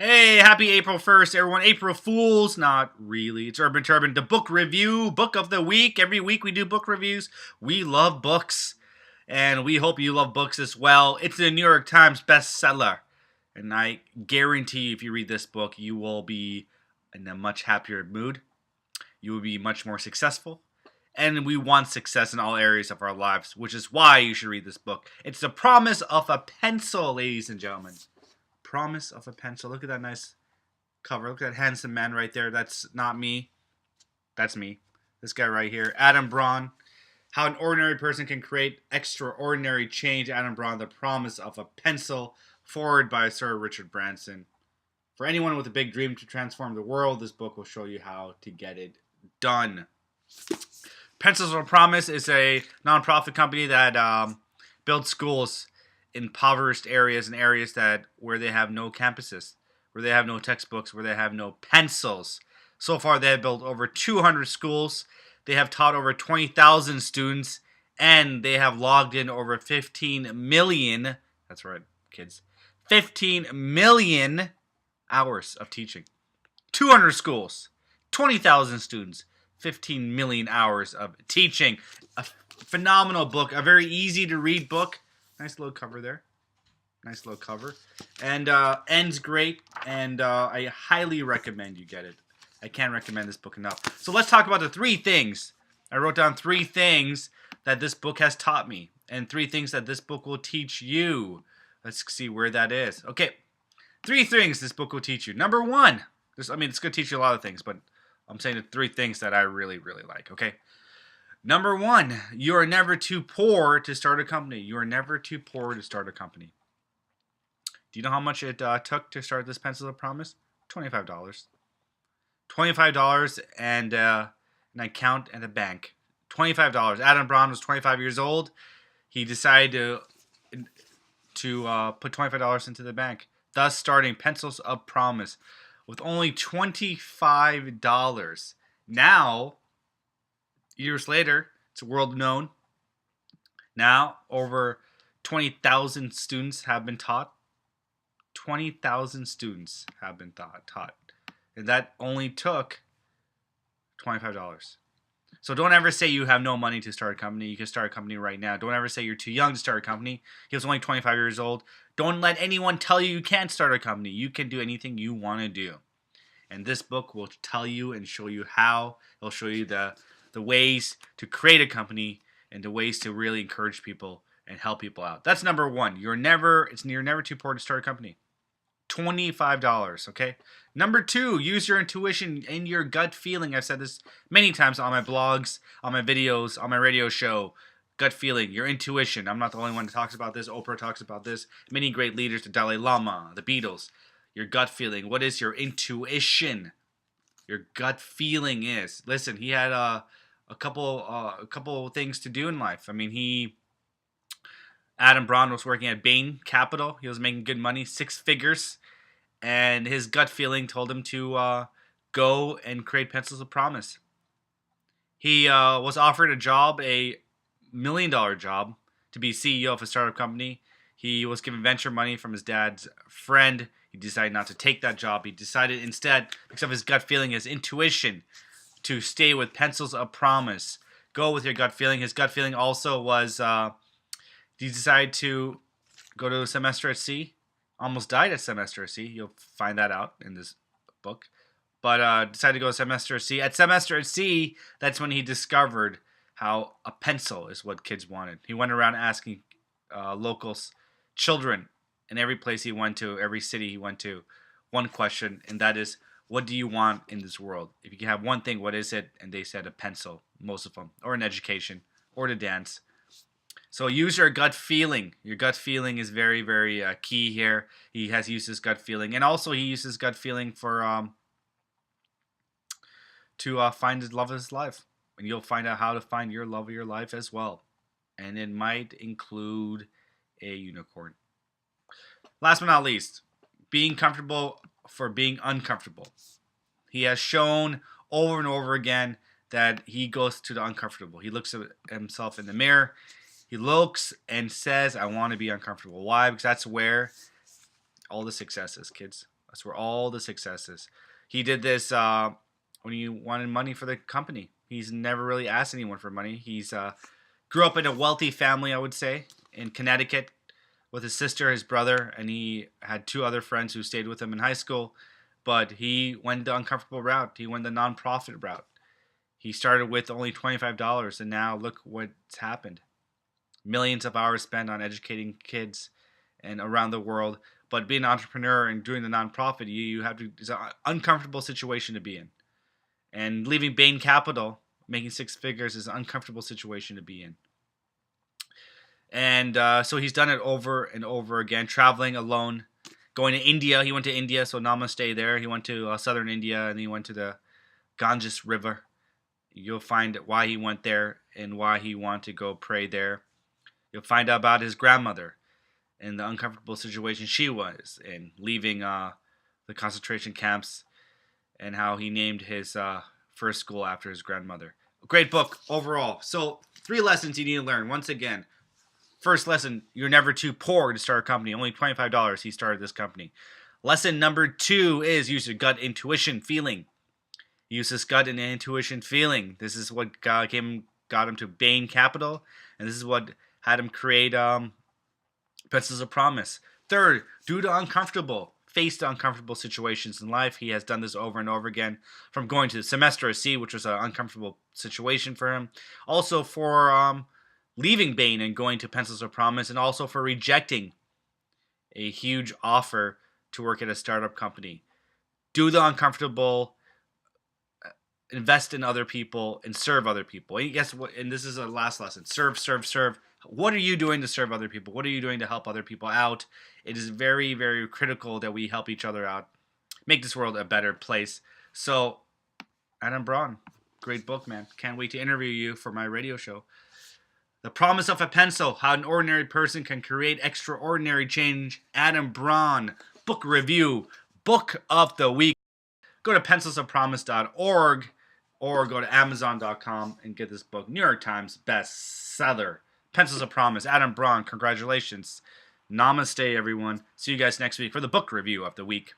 Hey, happy April 1st, everyone. April Fools. Not really. It's Urban Turban, the book review, book of the week. Every week we do book reviews. We love books, and we hope you love books as well. It's the New York Times bestseller, and I guarantee you, if you read this book, you will be in a much happier mood. You will be much more successful, and we want success in all areas of our lives, which is why you should read this book. It's The Promise of a Pencil, ladies and gentlemen. Promise of a Pencil. Look at that nice cover. Look at that handsome man right there. That's not me. That's me. This guy right here. Adam Braun. How an ordinary person can create extraordinary change. Adam Braun, The Promise of a Pencil. Forward by Sir Richard Branson. For anyone with a big dream to transform the world, this book will show you how to get it done. Pencils of a Promise is a nonprofit company that builds schools in impoverished areas and areas that where they have no campuses, where they have no textbooks, where they have no pencils. So far, they have built over 200 schools. They have taught over 20,000 students, and they have logged in over 15 million. That's right, kids. 15 million hours of teaching. 200 schools, 20,000 students, 15 million hours of teaching. A phenomenal book, a very easy to read book. Nice little cover there. Nice little cover. And ends great. And I highly recommend you get it. I can't recommend this book enough. So let's talk about the 3 things. I wrote down 3 things that this book has taught me. And 3 things that this book will teach you. Let's see where that is. Okay. 3 things this book will teach you. Number 1. It's going to teach you a lot of things. But I'm saying the 3 things that I really, really like. Okay. Number 1, you are never too poor to start a company. You are never too poor to start a company. Do you know how much it took to start this Pencil of Promise? $25. $25 and an account at a bank. $25. Adam Braun was 25 years old. He decided to put $25 into the bank, thus starting Pencils of Promise with only $25. Now, years later, it's world known. Now, over 20,000 students have been taught. 20,000 students have been taught. And that only took $25. So don't ever say you have no money to start a company. You can start a company right now. Don't ever say you're too young to start a company. He was only 25 years old. Don't let anyone tell you you can't start a company. You can do anything you want to do. And this book will tell you and show you how. It'll show you the ways to create a company and the ways to really encourage people and help people out. That's number 1. You're never too poor to start a company. $25, okay? Number 2, use your intuition and your gut feeling. I've said this many times on my blogs, on my videos, on my radio show. Gut feeling, your intuition. I'm not the only one that talks about this. Oprah talks about this. Many great leaders, the Dalai Lama, the Beatles. Your gut feeling. What is your intuition? Your gut feeling is. Listen, he had a couple things to do in life. I mean, Adam Braun was working at Bain Capital. He was making good money, 6 figures, and his gut feeling told him to go and create Pencils of Promise. He was offered a job, a $1 million job, to be CEO of a startup company. He was given venture money from his dad's friend. He decided not to take that job. He decided instead, because of his gut feeling, his intuition, to stay with Pencils of Promise. Go with your gut feeling. His gut feeling also was he decided to go to a semester at sea. Almost died at semester at sea. You'll find that out in this book. But decided to go to semester at sea. At semester at sea, that's when he discovered how a pencil is what kids wanted. He went around asking locals, children, in every place he went to, every city he went to, one question, and that is, what do you want in this world? If you can have one thing, what is it? And they said a pencil, most of them, or an education, or to dance. So use your gut feeling. Your gut feeling is very, very key here. He has used his gut feeling, and also he uses gut feeling for to find the love of his life. And you'll find out how to find your love of your life as well. And it might include a unicorn. Last but not least, being comfortable for being uncomfortable. He has shown over and over again that he goes to the uncomfortable. He looks at himself in the mirror. He looks and says, I want to be uncomfortable. Why? Because that's where all the success is, kids. That's where all the success is. He did this when he wanted money for the company. He's never really asked anyone for money. He's grew up in a wealthy family, I would say, in Connecticut with his sister, his brother, and he had two other friends who stayed with him in high school. But he went the uncomfortable route. He went the nonprofit route. He started with only $25, and now look what's happened. Millions of hours spent on educating kids and around the world. But being an entrepreneur and doing the nonprofit, you have to. It's an uncomfortable situation to be in. And leaving Bain Capital, making six figures, is an uncomfortable situation to be in. And so he's done it over and over again, traveling alone, going to India. He went to India, so namaste there. He went to southern India, and he went to the Ganges River. You'll find why he went there and why he wanted to go pray there. You'll find out about his grandmother and the uncomfortable situation she was in, leaving the concentration camps, and how he named his first school after his grandmother. Great book overall. So 3 lessons you need to learn. Once again, first lesson, you're never too poor to start a company. Only $25 he started this company. Lesson number 2 is use your gut intuition feeling. Use this gut and intuition feeling. This is what got him to Bain Capital, and this is what had him create Pencils of Promise. Third, do the uncomfortable. Face the uncomfortable situations in life. He has done this over and over again, from going to the semester of C, which was an uncomfortable situation for him. Also for leaving Bain and going to Pencils of Promise, and also for rejecting a huge offer to work at a startup company. Do the uncomfortable. Invest in other people and serve other people. And guess what? And this is a last lesson. Serve, serve, serve. What are you doing to serve other people? What are you doing to help other people out? It is very, very critical that we help each other out. Make this world a better place. So, Adam Braun, great book, man. Can't wait to interview you for my radio show. The Promise of a Pencil, How an Ordinary Person Can Create Extraordinary Change. Adam Braun, book review, book of the week. Go to pencilsofpromise.org or go to amazon.com and get this book. New York Times bestseller. Pencils of Promise. Adam Braun, congratulations. Namaste, everyone. See you guys next week for the book review of the week.